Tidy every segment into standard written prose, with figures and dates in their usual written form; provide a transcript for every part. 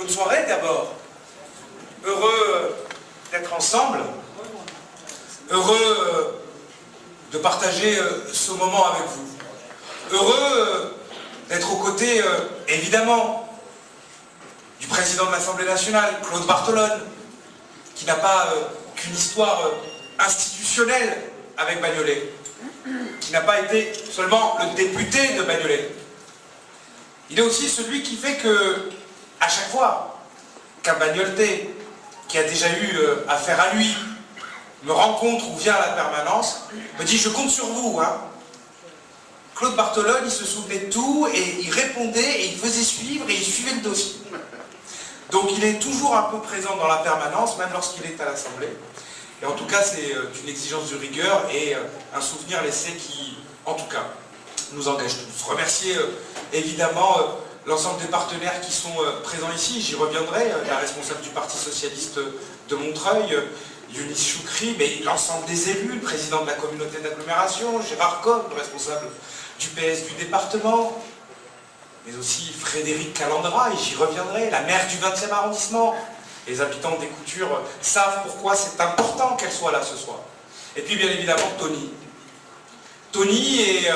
Bonne soirée d'abord. Heureux d'être ensemble. Heureux de partager ce moment avec vous. Heureux d'être aux côtés, évidemment, du président de l'Assemblée nationale, Claude Barthelone, qui n'a pas qu'une histoire institutionnelle avec Bagnolet, qui n'a pas été seulement le député de Bagnolet. Il est aussi celui qui fait que, à chaque fois qu'un Bagnoletais qui a déjà eu affaire à lui me rencontre ou vient à la permanence, me dit « je compte sur vous hein ». Claude Barthelone, il se souvenait de tout et il répondait et il faisait suivre et il suivait le dossier. Donc il est toujours un peu présent dans la permanence, même lorsqu'il est à l'Assemblée. Et en tout cas, c'est une exigence de rigueur et un souvenir laissé qui, en tout cas, nous engage tous. Remercier évidemment l'ensemble des partenaires qui sont présents ici. J'y reviendrai, la responsable du Parti Socialiste de Montreuil, Younis Choukri, mais l'ensemble des élus, le président de la communauté d'agglomération, Gérard Coq, le responsable du PS du département, mais aussi Frédéric Calandra, et j'y reviendrai, la maire du 20e arrondissement. Les habitants des Coutures savent pourquoi c'est important qu'elle soit là ce soir. Et puis bien évidemment Tony. Tony est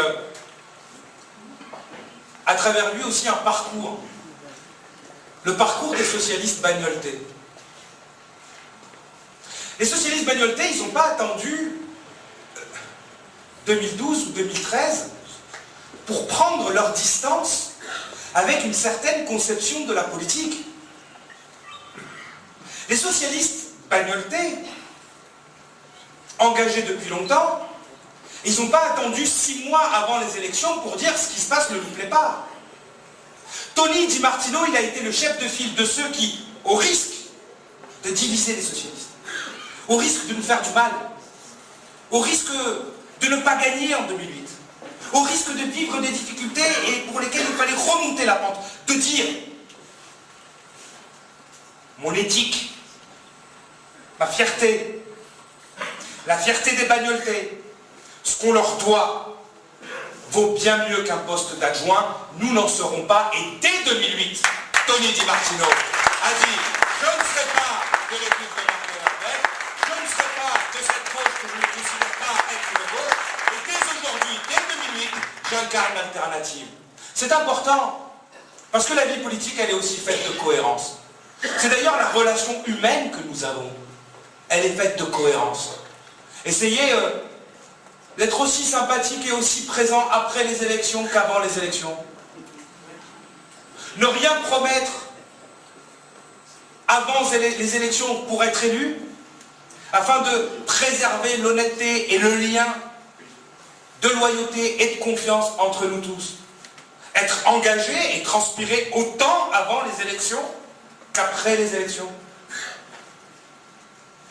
à travers lui aussi un parcours. Le parcours des socialistes bagnoletais. Les socialistes bagnoletais, ils n'ont pas attendu 2012 ou 2013 pour prendre leur distance avec une certaine conception de la politique. Les socialistes bagnoletais, engagés depuis longtemps, ils n'ont pas attendu 6 mois avant les élections pour dire ce qui se passe ne nous plaît pas. Tony Di Martino, il a été le chef de file de ceux qui, au risque de diviser les socialistes, au risque de nous faire du mal, au risque de ne pas gagner en 2008, au risque de vivre des difficultés et pour lesquelles il fallait remonter la pente, de dire mon éthique, ma fierté, la fierté des bagnoletais, ce qu'on leur doit, vaut bien mieux qu'un poste d'adjoint. Nous n'en serons pas. Et dès 2008, Tony Di Martino a dit « Je ne serai pas de l'équipe de Martin Lervel, je ne serai pas de cette gauche que je ne considère pas être une gauche, et dès aujourd'hui, dès 2008, j'incarne l'alternative. » C'est important, parce que la vie politique, elle est aussi faite de cohérence. C'est d'ailleurs la relation humaine que nous avons. Elle est faite de cohérence. Essayez d'être aussi sympathique et aussi présent après les élections qu'avant les élections. Ne rien promettre avant les élections pour être élu, afin de préserver l'honnêteté et le lien de loyauté et de confiance entre nous tous. Être engagé et transpirer autant avant les élections qu'après les élections.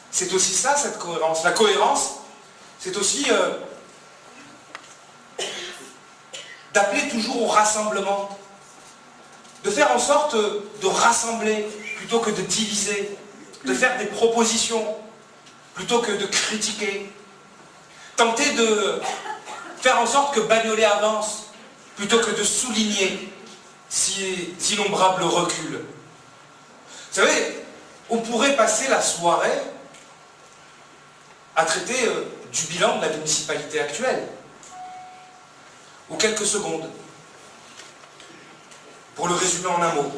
C'est aussi ça, cette cohérence. La cohérence, c'est aussi d'appeler toujours au rassemblement. De faire en sorte de rassembler plutôt que de diviser. De faire des propositions plutôt que de critiquer. Tenter de faire en sorte que Bagnolet avance plutôt que de souligner si l'innombrable recul. Vous savez, on pourrait passer la soirée à traiter du bilan de la municipalité actuelle. Ou quelques secondes. Pour le résumer en un mot.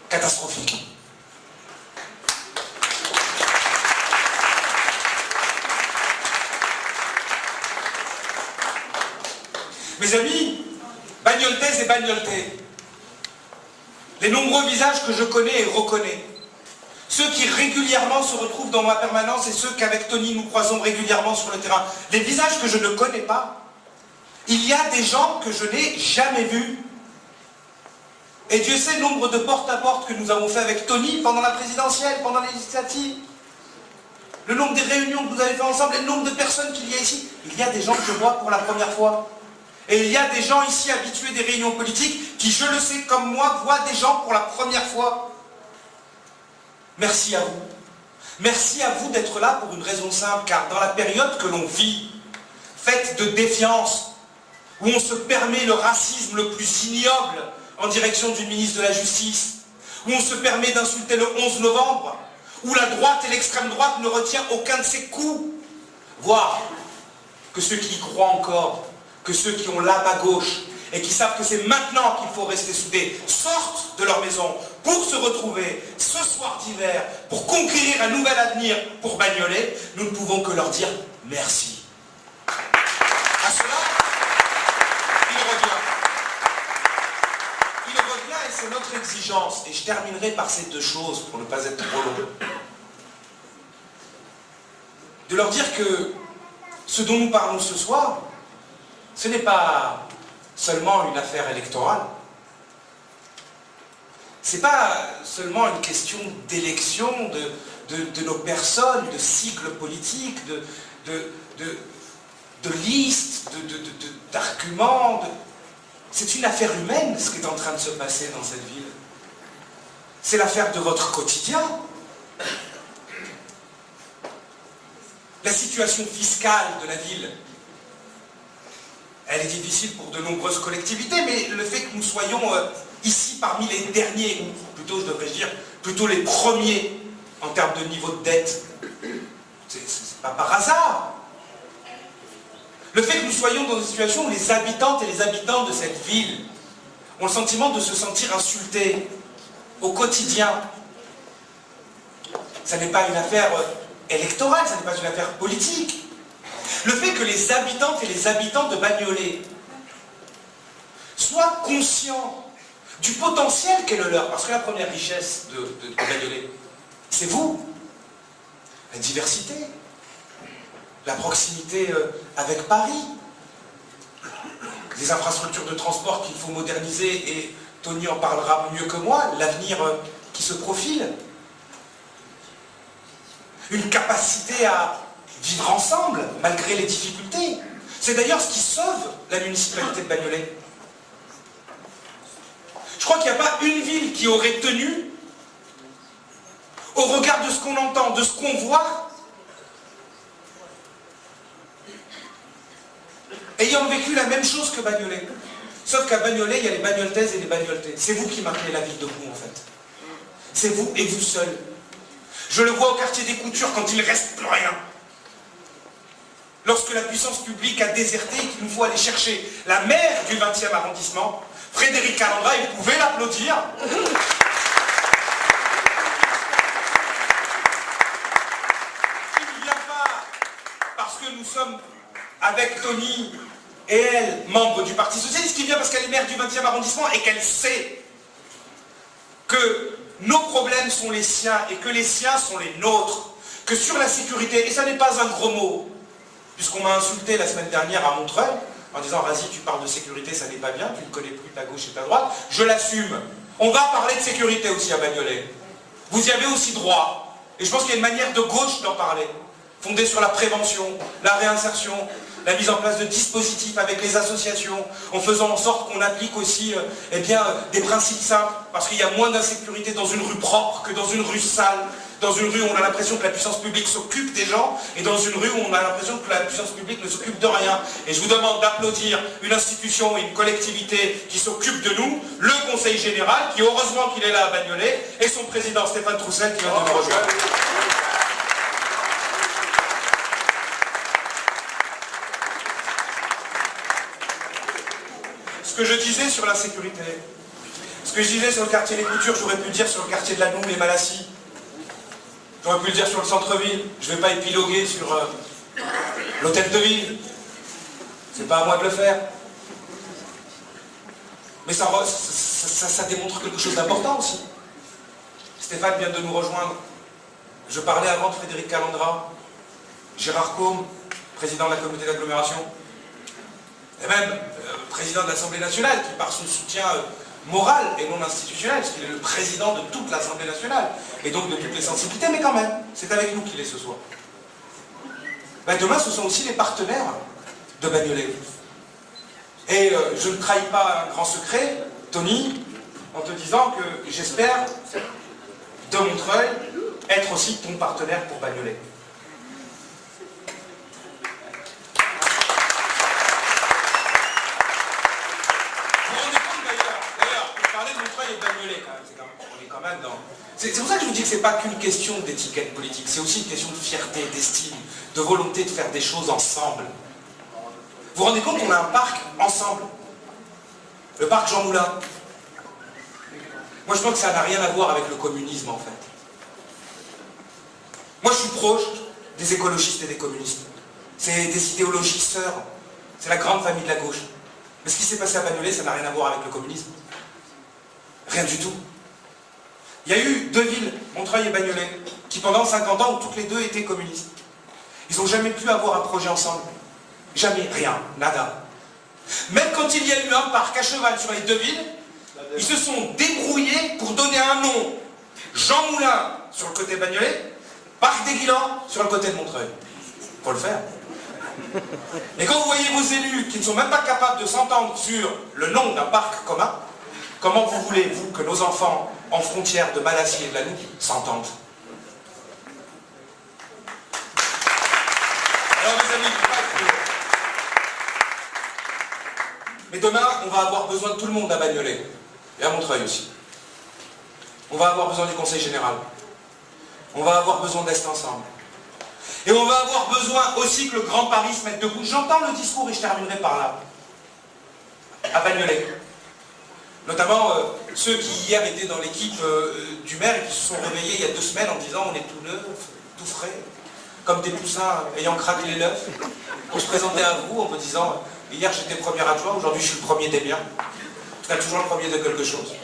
Catastrophique. Mes amis, bagnoltaises et bagnoletais, les nombreux visages que je connais et reconnais, ceux qui régulièrement se retrouvent dans ma permanence et ceux qu'avec Tony nous croisons régulièrement sur le terrain, les visages que je ne connais pas, il y a des gens que je n'ai jamais vus. Et Dieu sait le nombre de porte-à-porte que nous avons fait avec Tony pendant la présidentielle, pendant les législatives. Le nombre des réunions que vous avez fait ensemble et le nombre de personnes qu'il y a ici. Il y a des gens que je vois pour la première fois. Et il y a des gens ici habitués des réunions politiques qui, je le sais comme moi, voient des gens pour la première fois. Merci à vous. Merci à vous d'être là pour une raison simple, car dans la période que l'on vit, faite de défiance, où on se permet le racisme le plus ignoble en direction du ministre de la Justice, où on se permet d'insulter le 11 novembre, où la droite et l'extrême droite ne retient aucun de ses coups, voire que ceux qui y croient encore, que ceux qui ont l'âme à gauche et qui savent que c'est maintenant qu'il faut rester soudés, sortent de leur maison pour se retrouver ce soir d'hiver, pour conquérir un nouvel avenir pour Bagnolet, nous ne pouvons que leur dire merci. À cela, il revient et c'est notre exigence. Et je terminerai par ces deux choses pour ne pas être trop long. De leur dire que ce dont nous parlons ce soir, ce n'est pas seulement une affaire électorale. Ce n'est pas seulement une question d'élection de nos personnes, de cycles politiques, de listes, d'arguments. C'est une affaire humaine, ce qui est en train de se passer dans cette ville. C'est l'affaire de votre quotidien. La situation fiscale de la ville, elle est difficile pour de nombreuses collectivités, mais le fait que nous soyons ici parmi les derniers, ou plutôt je devrais dire, plutôt les premiers en termes de niveau de dette, c'est pas par hasard. Le fait que nous soyons dans une situation où les habitantes et les habitants de cette ville ont le sentiment de se sentir insultés au quotidien, ça n'est pas une affaire électorale, ça n'est pas une affaire politique. Le fait que les habitantes et les habitants de Bagnolet soient conscients du potentiel qu'est le leur, parce que la première richesse de Bagnolet, c'est vous. La diversité, la proximité avec Paris, les infrastructures de transport qu'il faut moderniser, et Tony en parlera mieux que moi, l'avenir qui se profile. Une capacité à vivre ensemble, malgré les difficultés. C'est d'ailleurs ce qui sauve la municipalité de Bagnolet. Je crois qu'il n'y a pas une ville qui aurait tenu, au regard de ce qu'on entend, de ce qu'on voit, ayant vécu la même chose que Bagnolet. Sauf qu'à Bagnolet, il y a les Bagnoltaises et les Bagnoltais. C'est vous qui maintenez la ville debout, en fait. C'est vous et vous seul. Je le vois au quartier des Coutures quand il ne reste plus rien. Lorsque la puissance publique a déserté et qu'il nous faut aller chercher la maire du 20e arrondissement, Frédéric Calandra, il pouvait l'applaudir. Il ne vient pas parce que nous sommes avec Tony et elle, membres du Parti Socialiste, qui vient parce qu'elle est maire du 20e arrondissement et qu'elle sait que nos problèmes sont les siens et que les siens sont les nôtres. Que sur la sécurité, et ça n'est pas un gros mot, puisqu'on m'a insulté la semaine dernière à Montreuil, en disant « Razi, tu parles de sécurité, ça n'est pas bien, tu ne connais plus ta gauche et ta droite », je l'assume. On va parler de sécurité aussi à Bagnolet. Vous y avez aussi droit. Et je pense qu'il y a une manière de gauche d'en parler, fondée sur la prévention, la réinsertion, la mise en place de dispositifs avec les associations, en faisant en sorte qu'on applique aussi des principes simples, parce qu'il y a moins d'insécurité dans une rue propre que dans une rue sale, dans une rue où on a l'impression que la puissance publique s'occupe des gens, et dans une rue où on a l'impression que la puissance publique ne s'occupe de rien. Et je vous demande d'applaudir une institution et une collectivité qui s'occupe de nous, le Conseil Général, qui heureusement qu'il est là à Bagnolet, et son président Stéphane Troussel qui vient de nous rejoindre. Ce que je disais sur la sécurité, ce que je disais sur le quartier des Coutures, j'aurais pu le dire sur le quartier de la Noue, les Malassis. J'aurais pu le dire sur le centre-ville. Je ne vais pas épiloguer sur l'hôtel de ville. C'est pas à moi de le faire. Mais ça démontre quelque chose d'important aussi. Stéphane vient de nous rejoindre. Je parlais avant de Frédéric Calandra, Gérard Côme, président de la communauté d'agglomération, et même président de l'Assemblée nationale, qui par son soutien moral et non institutionnel, parce qu'il est le président de toute l'Assemblée nationale, et donc de toutes les sensibilités, mais quand même, c'est avec nous qu'il est ce soir. Demain, ce sont aussi les partenaires de Bagnolet. Et je ne trahis pas un grand secret, Tony, en te disant que j'espère, de Montreuil, être aussi ton partenaire pour Bagnolet. parler de Montreuil et de Bagnolet quand même. On est quand même dans... C'est pour ça que je vous dis que c'est pas qu'une question d'étiquette politique, c'est aussi une question de fierté, d'estime, de volonté de faire des choses ensemble. Vous vous rendez compte qu'on a un parc ensemble? Le parc Jean Moulin. Moi je pense que ça n'a rien à voir avec le communisme en fait. Moi je suis proche des écologistes et des communistes. C'est des idéologies sœurs. C'est la grande famille de la gauche. Mais ce qui s'est passé à Bagnolet, ça n'a rien à voir avec le communisme. Rien du tout. Il y a eu deux villes, Montreuil et Bagnolet, qui pendant 50 ans, où toutes les deux étaient communistes. Ils n'ont jamais pu avoir un projet ensemble. Jamais, rien, nada. Même quand il y a eu un parc à cheval sur les deux villes, ils se sont débrouillés pour donner un nom. Jean Moulin sur le côté Bagnolet, Parc des Guilans sur le côté de Montreuil. Faut le faire. Et quand vous voyez vos élus qui ne sont même pas capables de s'entendre sur le nom d'un parc commun, comment vous voulez, vous, que nos enfants en frontière de Malassis et de Lannou s'entendent? Alors mes amis, mais demain, on va avoir besoin de tout le monde à Bagnolet, et à Montreuil aussi. On va avoir besoin du Conseil Général. On va avoir besoin d'Est Ensemble. Et on va avoir besoin aussi que le Grand Paris se mette debout. J'entends le discours, et je terminerai par là, à Bagnolet. Notamment ceux qui hier étaient dans l'équipe du maire et qui se sont réveillés il y a 2 semaines en disant on est tout neuf, tout frais, comme des poussins ayant craqué l'œuf. On se présentait à vous en me disant hier j'étais premier adjoint, aujourd'hui je suis le premier des miens. Tu as toujours le premier de quelque chose.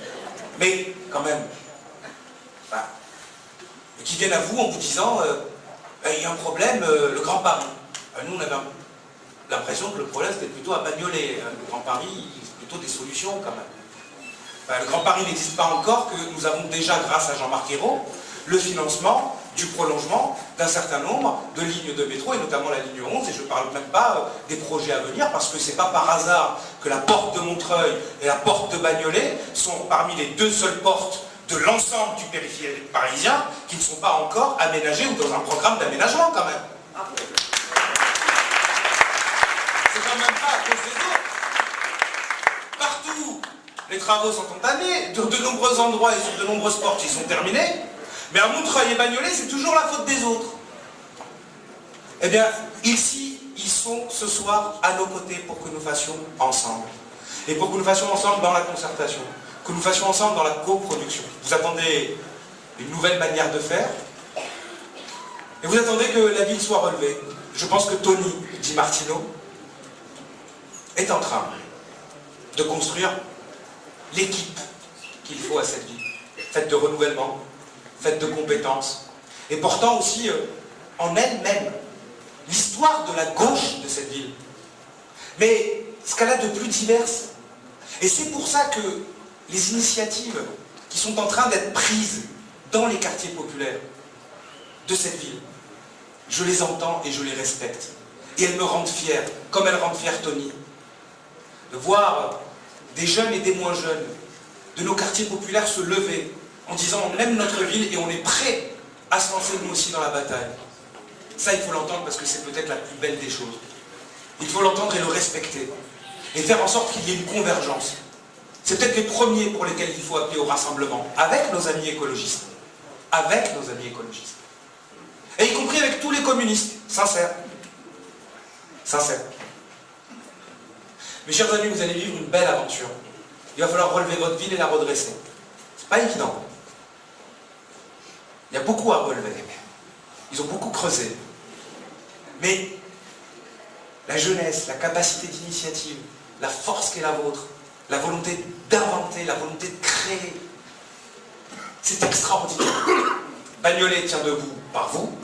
Mais quand même, bah, qui viennent à vous en vous disant il y a un problème, le Grand Paris. Nous on avait l'impression que le problème c'était plutôt à Bagnolet. Le Grand Paris, c'est plutôt des solutions quand même. Le Grand Paris n'existe pas encore, que nous avons déjà, grâce à Jean-Marc Ayrault, le financement du prolongement d'un certain nombre de lignes de métro, et notamment la ligne 11, et je ne parle même pas des projets à venir, parce que ce n'est pas par hasard que la porte de Montreuil et la porte de Bagnolet sont parmi les 2 seules portes de l'ensemble du périphérique parisien qui ne sont pas encore aménagées ou dans un programme d'aménagement quand même. C'est quand même pas à cause des autres. Partout, les travaux sont entamés, de nombreux endroits et sur de nombreuses portes ils sont terminés, mais à Montreuil et Bagnolet, c'est toujours la faute des autres. Eh bien, ici, ils sont ce soir à nos côtés pour que nous fassions ensemble. Et pour que nous fassions ensemble dans la concertation, que nous fassions ensemble dans la coproduction. Vous attendez une nouvelle manière de faire, et vous attendez que la ville soit relevée. Je pense que Tony Di Martino est en train de construire l'équipe qu'il faut à cette ville, faite de renouvellement, faite de compétences, et portant aussi en elle-même l'histoire de la gauche de cette ville. Mais ce qu'elle a de plus diverse. Et c'est pour ça que les initiatives qui sont en train d'être prises dans les quartiers populaires de cette ville, je les entends et je les respecte. Et elles me rendent fier, comme elles rendent fier Tony, de voir des jeunes et des moins jeunes de nos quartiers populaires se lever en disant on aime notre ville et on est prêt à se lancer nous aussi dans la bataille. Ça, il faut l'entendre parce que c'est peut-être la plus belle des choses. Il faut l'entendre et le respecter. Et faire en sorte qu'il y ait une convergence. C'est peut-être les premiers pour lesquels il faut appeler au rassemblement, avec nos amis écologistes. Avec nos amis écologistes. Et y compris avec tous les communistes, sincères. Sincères. Mes chers amis, vous allez vivre une belle aventure. Il va falloir relever votre ville et la redresser. C'est pas évident. Il y a beaucoup à relever. Ils ont beaucoup creusé. Mais la jeunesse, la capacité d'initiative, la force qui est la vôtre, la volonté d'inventer, la volonté de créer, c'est extraordinaire. Bagnolet tient debout par vous,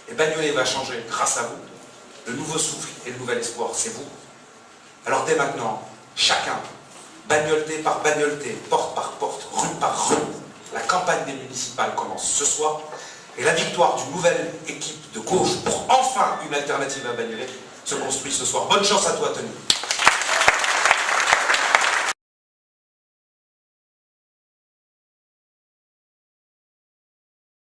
et Bagnolet va changer grâce à vous. Le nouveau souffle et le nouvel espoir, c'est vous. Alors dès maintenant, chacun, Bagnoleté par Bagnoleté, porte par porte, rue par rue, la campagne des municipales commence ce soir, et la victoire d'une nouvelle équipe de gauche pour enfin une alternative à Bagnolet se construit ce soir. Bonne chance à toi, Tony.